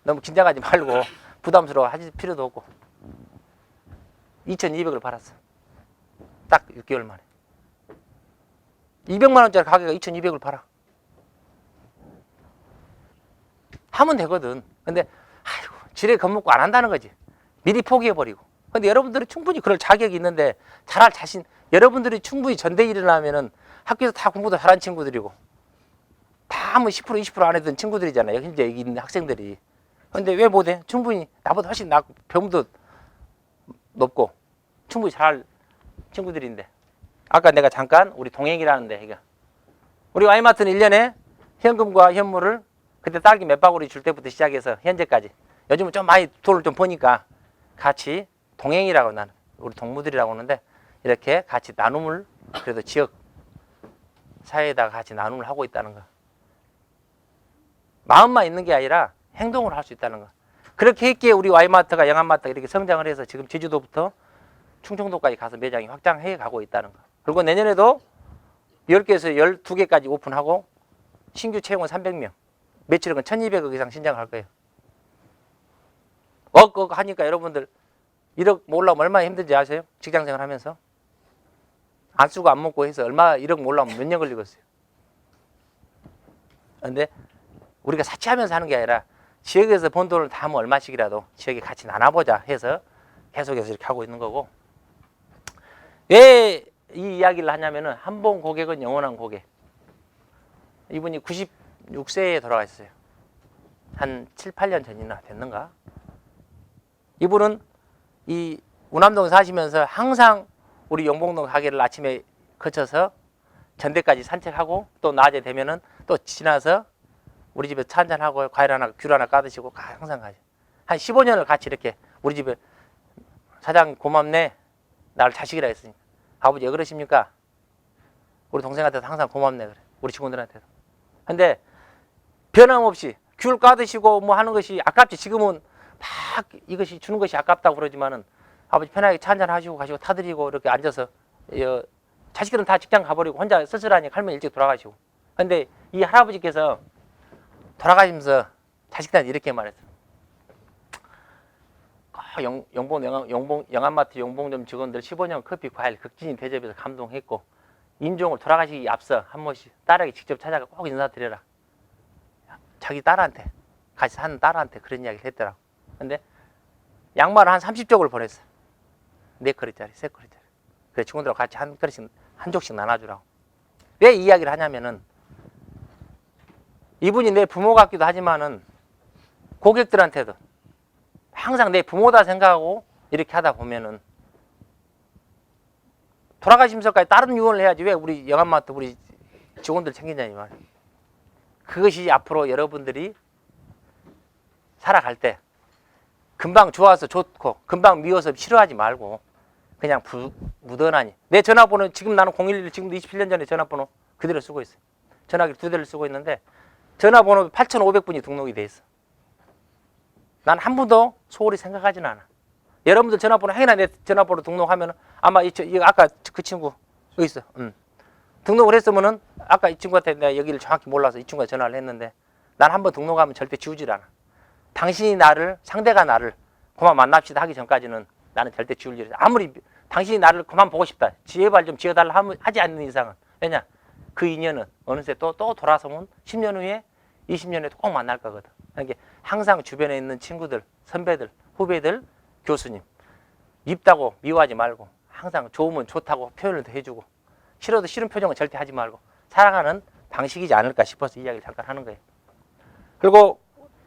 너무 긴장하지 말고 부담스러워 하실 필요도 없고 2,200을 팔았어. 딱 6개월 만에 200만 원짜리 가게가 2,200을 팔아. 하면 되거든. 근데 아이고 지레 겁먹고 안 한다는 거지. 미리 포기해버리고. 근데 여러분들이 충분히 그럴 자격이 있는데 잘할 자신 여러분들이 충분히 전대 일어나면은 학교에서 다 공부도 잘한 친구들이고 다 뭐 10% 20% 안 했던 친구들이잖아요. 현재 여기 있는 학생들이. 근데 왜 못해? 충분히 나보다 훨씬 낫고 병도 높고 충분히 잘할 친구들인데 아까 내가 잠깐 우리 동행이라는데 이거 우리 와이마트는 1년에 현금과 현물을 그때 딸기 몇 바구리 줄 때부터 시작해서 현재까지 요즘은 좀 많이 돈을 좀 버니까 같이 동행이라고 나는 우리 동무들이라고 하는데 이렇게 같이 나눔을 그래도 지역 사회에다가 같이 나눔을 하고 있다는 거. 마음만 있는 게 아니라 행동을 할 수 있다는 거. 그렇게 했기에 우리 Y마트가 영암마트가 이렇게 성장을 해서 지금 제주도부터 충청도까지 가서 매장이 확장해 가고 있다는 거. 그리고 내년에도 10개에서 12개까지 오픈하고 신규 채용은 300명. 매출액은 1200억 이상 신장할 거예요. 하니까 여러분들 1억 몰라면 얼마나 힘든지 아세요? 직장생활 하면서. 안 쓰고 안 먹고 해서 얼마 1억 몰라면 몇 년 걸리겠어요. 근데 우리가 사치하면서 하는 게 아니라 지역에서 번 돈을 다 하면 얼마씩이라도 지역에 같이 나눠보자 해서 계속해서 이렇게 하고 있는 거고. 왜 이 이야기를 하냐면은 한 번 고객은 영원한 고객. 이분이 96세에 돌아가셨어요. 한 7, 8년 전이나 됐는가? 이분은 이 우남동 사시면서 항상 우리 용봉동 가게를 아침에 거쳐서 전대까지 산책하고 또 낮에 되면은 또 지나서 우리 집에 차 한잔하고 과일 하나, 귤 하나 까드시고 항상 가죠. 한 15년을 같이 이렇게 우리 집에 사장 고맙네. 나를 자식이라 했으니까. 아버지 왜 그러십니까? 우리 동생한테도 항상 고맙네 그래. 우리 친구들한테도. 근데 변함없이 귤 까드시고 뭐 하는 것이 아깝지. 지금은 막 이것이 주는 것이 아깝다고 그러지만은 아버지 편하게 차 한잔 하시고 가시고 타드리고 이렇게 앉아서 자식들은 다 직장 가버리고 혼자 쓸쓸하니 할머니 일찍 돌아가시고. 근데 이 할아버지께서 돌아가시면서 자식들한테 이렇게 말했어요. 영암마트 용봉점 직원들 15년 커피 과일 극진히 대접해서 감동했고 임종을 돌아가시기 앞서 한 번씩 딸에게 직접 찾아가 꼭 인사드려라. 자기 딸한테 같이 사는 딸한테 그런 이야기를 했더라고. 근데 양말을 한 30족을 보냈어. 4그릇짜리, 3그릇짜리. 그래 친구들하고 같이 한 그릇씩 한 족씩 나눠주라고. 왜 이 이야기를 하냐면은 이분이 내 부모 같기도 하지만은 고객들한테도 항상 내 부모다 생각하고 이렇게 하다 보면은 돌아가시면서까지 다른 유언을 해야지 왜 우리 영암마트 우리 직원들 챙기냐니 말이야. 그것이 앞으로 여러분들이 살아갈 때 금방 좋아서 좋고 금방 미워서 싫어하지 말고 그냥 무던하니 내 전화번호 지금 나는 011 지금도 27년 전에 전화번호 그대로 쓰고 있어요. 전화기 2대를 쓰고 있는데 전화번호 8,500분이 등록이 돼 있어. 난 한 번도 소홀히 생각하지는 않아. 여러분들 전화번호 행여나 내 전화번호 등록하면 아마 이거 아까 그 친구 여기 있어. 등록을 했으면은 아까 이 친구한테 내가 여기를 정확히 몰라서 이 친구가 전화를 했는데 난 한 번 등록하면 절대 지우질 않아. 당신이 나를 상대가 나를 그만 만납시다 하기 전까지는 나는 절대 지울 일이 아무리 당신이 나를 그만 보고 싶다. 지혜발 좀 지어달라 하지 않는 이상은 왜냐 그 인연은 어느새 또 돌아서면 10년 후에 20년 후에 꼭 만날 거거든. 그러니까 항상 주변에 있는 친구들, 선배들, 후배들, 교수님 밉다고 미워하지 말고 항상 좋으면 좋다고 표현을 해주고 싫어도 싫은 표정은 절대 하지 말고 살아가는 방식이지 않을까 싶어서 이야기를 잠깐 하는 거예요. 그리고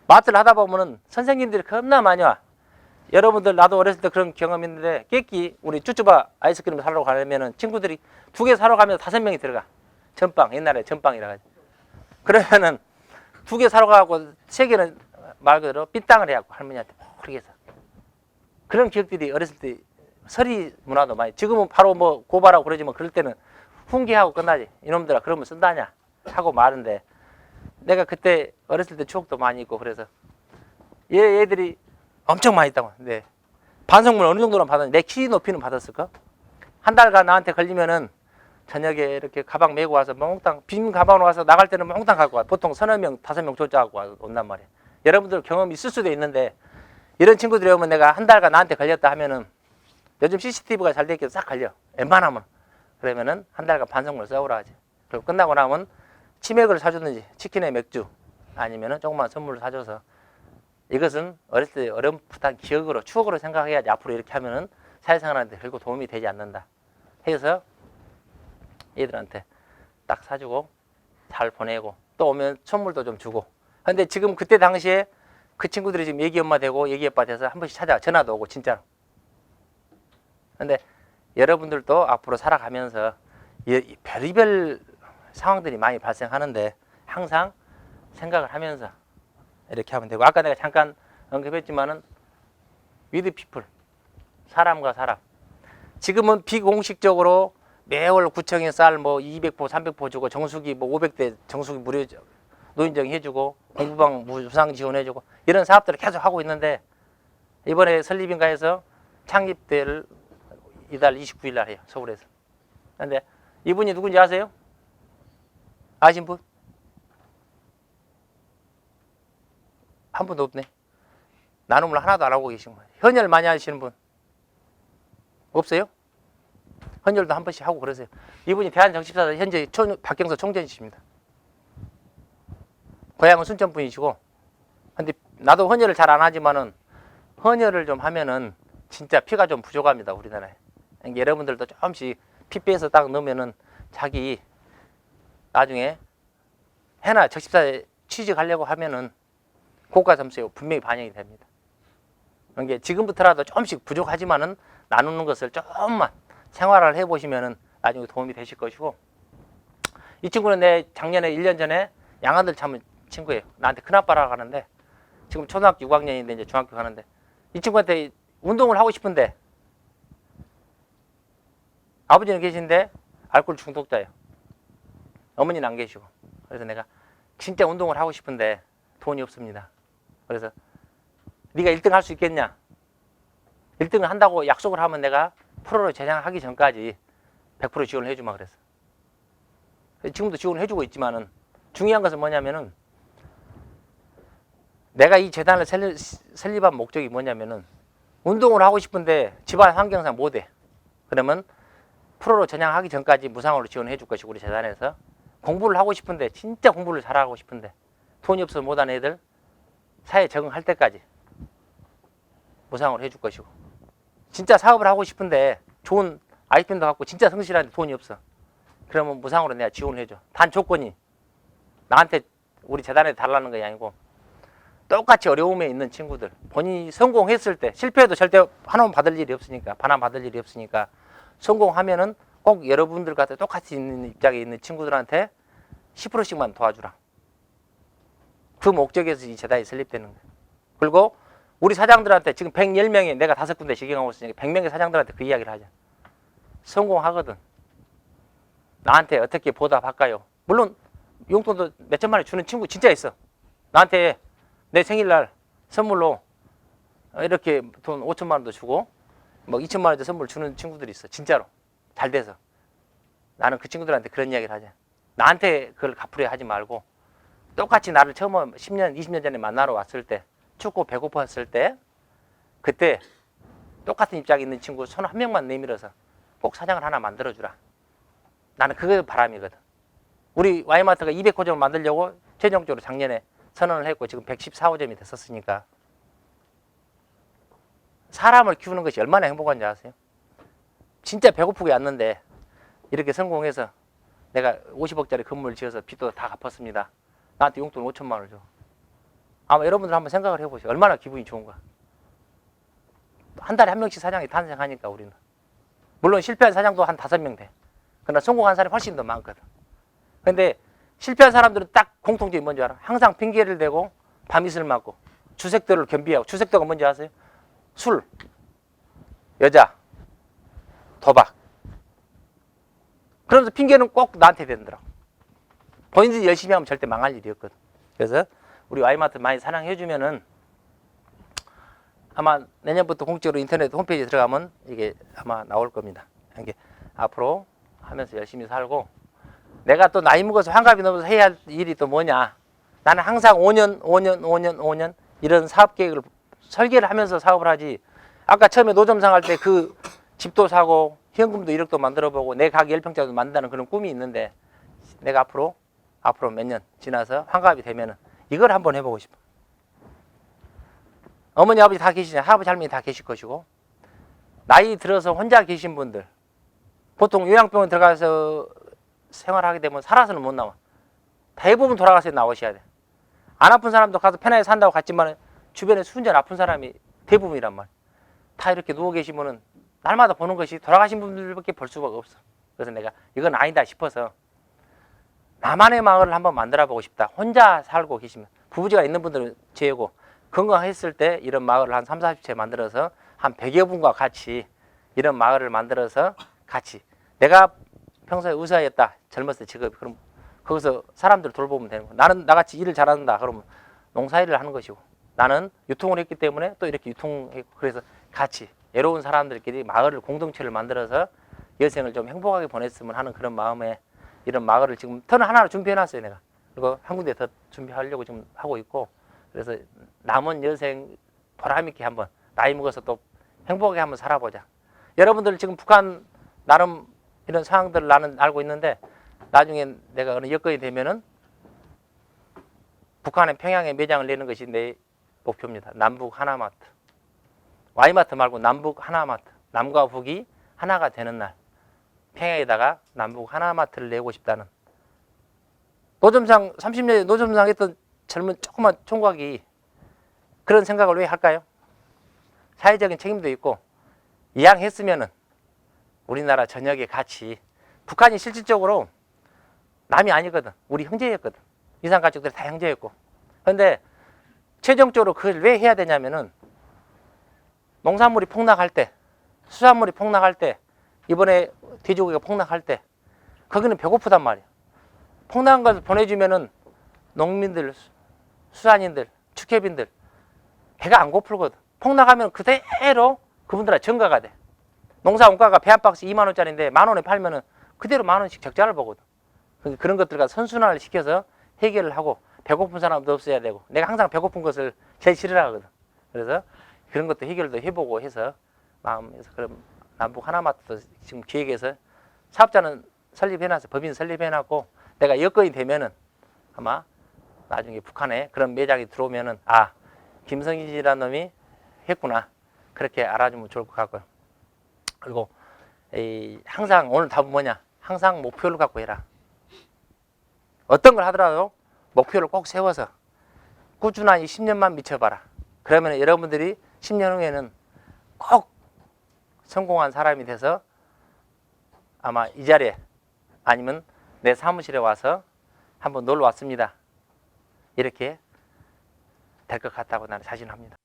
마트를 하다 보면은 선생님들이 겁나 많이 와. 여러분들 나도 어렸을 때 그런 경험이 있는데 깨끼 우리 쭈쭈바 아이스크림 사러 가려면은 친구들이 2개 사러 가면 5명이 들어가. 전빵 옛날에 전빵이라 가지고 그러면은 2개 사러 가고 3개는 말 그대로 삐땅을 해갖고 할머니한테 그렇게 해서 그런 기억들이 어렸을 때 서리 문화도 많이 지금은 바로 뭐 고발하고 그러지만 그럴 때는 훈계하고 끝나지. 이놈들아 그러면 쓴다냐 하고 마는데 내가 그때 어렸을 때 추억도 많이 있고 그래서 얘들이 엄청 많이 있다고. 네. 반성문 어느 정도는 받았는데 내 키 높이는 받았을까? 한 달간 나한테 걸리면은 저녁에 이렇게 가방 메고 와서 몽땅 빈 가방으로 와서 나갈 때는 몽땅 갖고 와. 보통 3명, 5명 조짜갖고 온단 말이야. 여러분들 경험이 있을 수도 있는데 이런 친구들이 오면 내가 한 달간 나한테 걸렸다 하면은 요즘 CCTV가 잘 돼 있게 싹 걸려. 웬만하면. 그러면은 한 달간 반성문을 써오라 하지. 그리고 끝나고 나면 치맥을 사주든지 치킨에 맥주 아니면은 조그만 선물을 사줘서 이것은 어렸을 때 어렴풋한 기억으로 추억으로 생각해야지 앞으로 이렇게 하면은 사회생활한테 결국 도움이 되지 않는다 해서 얘들한테 딱 사주고 잘 보내고 또 오면 선물도 좀 주고. 근데 지금 그때 당시에 그 친구들이 지금 얘기 엄마 되고 얘기 아빠 돼서 한 번씩 찾아와. 전화도 오고 진짜로. 근데 여러분들도 앞으로 살아가면서 별의별 상황들이 많이 발생하는데 항상 생각을 하면서 이렇게 하면 되고 아까 내가 잠깐 언급했지만은 with people 사람과 사람 지금은 비공식적으로 매월 구청에 쌀 뭐 200포, 300포 주고 정수기 뭐 500대 정수기 무료 노인정 해주고 공부방 무상 지원해주고 이런 사업들을 계속 하고 있는데 이번에 설립인가해서 창립대를 이달 29일 날 해요. 서울에서. 근데 이분이 누군지 아세요? 아신 분? 한 분도 없네. 나눔을 하나도 안 하고 계신 거예요. 헌혈 많이 하시는 분? 없어요? 헌혈도 한 번씩 하고 그러세요. 이분이 대한정신사단 현재 박경서 총재이십니다. 고향은 순천 분이시고, 근데 나도 헌혈을 잘 안 하지만은 헌혈을 좀 하면은 진짜 피가 좀 부족합니다, 우리나라에. 그러니까 여러분들도 조금씩 피 빼서 딱 넣으면은 자기 나중에 해나 적십사에 취직하려고 하면은 고가 점수에 분명히 반영이 됩니다. 그러니까 지금부터라도 조금씩 부족하지만은 나누는 것을 조금만 생활을 해보시면은 나중에 도움이 되실 것이고, 이 친구는 내 작년에 1년 전에 양아들 참은 친구예요. 나한테 큰아빠라고 하는데 지금 초등학교 6학년인데 이제 중학교 가는데 이 친구한테 운동을 하고 싶은데 아버지는 계신데 알코올 중독자예요. 어머니는 안 계시고. 그래서 내가 진짜 운동을 하고 싶은데 돈이 없습니다. 그래서 네가 1등 할 수 있겠냐? 1등을 한다고 약속을 하면 내가 프로를 제장하기 전까지 100% 지원을 해주마 그랬어. 지금도 지원을 해주고 있지만은 중요한 것은 뭐냐면은 내가 이 재단을 설립한 목적이 뭐냐면은 운동을 하고 싶은데 집안 환경상 못해. 그러면 프로로 전향하기 전까지 무상으로 지원해 줄 것이고 우리 재단에서 공부를 하고 싶은데 진짜 공부를 잘하고 싶은데 돈이 없어서 못하는 애들 사회에 적응할 때까지 무상으로 해줄 것이고 진짜 사업을 하고 싶은데 좋은 아이템도 갖고 진짜 성실한데 돈이 없어. 그러면 무상으로 내가 지원을 해줘. 단 조건이 나한테 우리 재단에 달라는 것이 아니고 똑같이 어려움에 있는 친구들 본인이 성공했을 때 실패해도 절대 환원 받을 일이 없으니까 반환 받을 일이 없으니까 성공하면은 꼭 여러분들과 똑같이 있는 입장에 있는 친구들한테 10%씩만 도와주라. 그 목적에서 이 재단이 설립되는 거예요. 그리고 우리 사장들한테 지금 110명이 내가 5군데 직영하고 있으니까 100명의 사장들한테 그 이야기를 하자. 성공하거든. 나한테 어떻게 보답할까요? 물론 용돈도 몇 천만 원 주는 친구 진짜 있어. 나한테 내 생일날 선물로 이렇게 돈 5천만 원도 주고 뭐 2천만 원도 선물 주는 친구들이 있어. 진짜로. 잘 돼서. 나는 그 친구들한테 그런 이야기를 하자. 나한테 그걸 갚으려 하지 말고 똑같이 나를 처음 10년, 20년 전에 만나러 왔을 때 춥고 배고팠을 때 그때 똑같은 입장에 있는 친구 손 한 명만 내밀어서 꼭 사장을 하나 만들어주라. 나는 그게 바람이거든. 우리 Y마트가 200호점을 만들려고 최종적으로 작년에 선언을 했고 지금 114호점이 됐었으니까 사람을 키우는 것이 얼마나 행복한지 아세요? 진짜 배고프게 왔는데 이렇게 성공해서 내가 50억짜리 건물 지어서 빚도 다 갚았습니다. 나한테 용돈 5천만 원을 줘. 아마 여러분들 한번 생각을 해보세요. 얼마나 기분이 좋은가. 한 달에 한 명씩 사장이 탄생하니까 우리는. 물론 실패한 사장도 한 5명 돼. 그러나 성공한 사람이 훨씬 더 많거든. 근데 실패한 사람들은 딱 공통점이 뭔지 알아? 항상 핑계를 대고 밤이슬 맞고 주색도를 겸비하고 주색도가 뭔지 아세요? 술, 여자, 도박. 그러면서 핑계는 꼭 나한테 대더라고. 본인들이 열심히 하면 절대 망할 일이 없거든. 그래서 우리 Y마트 많이 사랑해주면은 아마 내년부터 공식적으로 인터넷 홈페이지에 들어가면 이게 아마 나올 겁니다. 이게 앞으로 하면서 열심히 살고 내가 또 나이 먹어서 환갑이 넘어서 해야 할 일이 또 뭐냐. 나는 항상 5년 이런 사업 계획을 설계를 하면서 사업을 하지. 아까 처음에 노점상 할 때 그 집도 사고 현금도 1억도 만들어보고 내 가게 10평짜리도 만든다는 그런 꿈이 있는데 내가 앞으로 몇 년 지나서 환갑이 되면은 이걸 한번 해보고 싶어. 어머니 아버지 다 계시냐? 할아버지 할머니 다 계실 것이고 나이 들어서 혼자 계신 분들 보통 요양병원 들어가서 생활하게 되면 살아서는 못 나와. 대부분 돌아가서 나오셔야 돼. 안 아픈 사람도 가서 편하게 산다고 갔지만 주변에 순전 아픈 사람이 대부분이란 말이야. 다 이렇게 누워 계시면은 날마다 보는 것이 돌아가신 분들밖에 볼 수가 없어. 그래서 내가 이건 아니다 싶어서 나만의 마을을 한번 만들어 보고 싶다. 혼자 살고 계시면 부부지가 있는 분들은 제외고 건강했을 때 이런 마을을 한 3, 40채 만들어서 한 100여 분과 같이 이런 마을을 만들어서 같이 내가 평소에 의사였다. 젊었을 때 직업이. 그럼 거기서 사람들 돌보면 되는 거야. 나는 나같이 일을 잘한다. 그러면 농사일을 하는 것이고 나는 유통을 했기 때문에 또 이렇게 유통했고 그래서 같이 외로운 사람들끼리 마을을 공동체를 만들어서 여생을 좀 행복하게 보냈으면 하는 그런 마음에 이런 마을을 지금 터는 하나를 준비해놨어요. 내가. 그리고 한 군데 더 준비하려고 지금 하고 있고 그래서 남은 여생 보람있게 한번 나이 먹어서 또 행복하게 한번 살아보자. 여러분들 지금 북한 나름 이런 상황들을 나는 알고 있는데 나중에 내가 어느 여건이 되면은 북한의 평양에 매장을 내는 것이 내 목표입니다. 남북 하나마트. Y마트 말고 남북 하나마트. 남과 북이 하나가 되는 날. 평양에다가 남북 하나마트를 내고 싶다는. 노점상 30년에 노점상 했던 젊은 조그만 총각이 그런 생각을 왜 할까요? 사회적인 책임도 있고 이왕했으면은 우리나라 전역에 같이 북한이 실질적으로 남이 아니거든. 우리 형제였거든. 이산가족들이 다 형제였고. 그런데 최종적으로 그걸 왜 해야 되냐면은 농산물이 폭락할 때, 수산물이 폭락할 때, 이번에 돼지고기가 폭락할 때 거기는 배고프단 말이야. 폭락한 것을 보내주면은 농민들, 수산인들, 축협인들 배가 안 고플거든. 폭락하면 그대로 그분들한테 전가가 돼. 농사 원가가 배 한 박스 2만 원짜리인데 1,000원에 팔면은 그대로 10,000원씩 적자를 보거든. 그런 것들과 선순환을 시켜서 해결을 하고 배고픈 사람도 없어야 되고 내가 항상 배고픈 것을 제일 싫어하거든. 그래서 그런 것도 해결도 해보고 해서 마음에서 그럼 남북 하나마트도 지금 기획해서 사업자는 설립해놨어. 법인 설립해놨고 내가 여건이 되면은 아마 나중에 북한에 그런 매장이 들어오면은 아 김성진이라는 놈이 했구나 그렇게 알아주면 좋을 것 같고요. 그리고 항상 오늘 답은 뭐냐? 항상 목표를 갖고 해라. 어떤 걸 하더라도 목표를 꼭 세워서 꾸준히 10년만 미쳐봐라. 그러면 여러분들이 10년 후에는 꼭 성공한 사람이 돼서 아마 이 자리에 아니면 내 사무실에 와서 한번 놀러 왔습니다. 이렇게 될 것 같다고 나는 자신합니다.